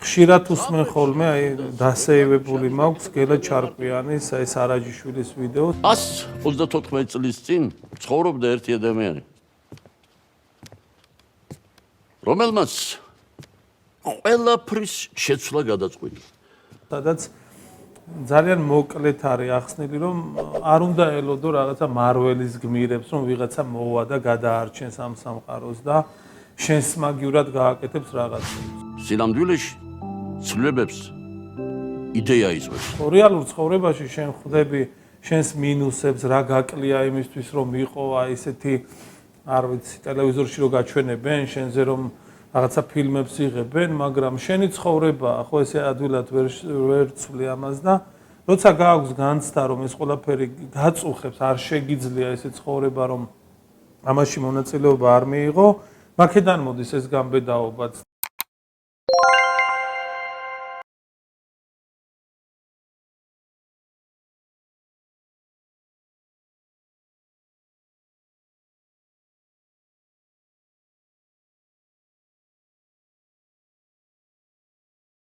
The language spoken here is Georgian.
ხშირად უსმენ ხოლმე აი დასეივებული მაქვს გელა ჩარკვიანის ეს არაჯიშვილის ვიდეო 134 წლის წინ ცხოვრობდა ერთი ადამიანი რომელმაც ყველაფრის შეცვლა გადაწყვიტა სადაც ძალიან მოკლედ არის ახსნილი რომ არ უნდა ელოდო რაღაცა მარველის გმირებს რომ ვიღაცა მოვა და გადაარჩენს ამ სამყაროს და შენს მაგივრად გააკეთებს რაღაცებს სინამდვილეში ცვლილებებს იდეა იწვევს რეალურ ცხოვრებაში შენ ხვდები შენს მინუსებს რა გაკლია იმისთვის რომ მიყოვა ისეთი არ ვიცი ტელევიზორში რო გაჩვენებენ შენზე რომ რაღაცა ფილმებს იღებენ მაგრამ შენი ცხოვრება ხო ესე ადვილად ვერ ცვლი ამას და როცა გააქვს განცდა რომ ეს ყველაფერი გაწუხებს არ შეგიძლია ესე ცხოვრება რომ ამაში მონაწილეობა არ მიიღო მაქედან მოდის ეს გამბედაობაც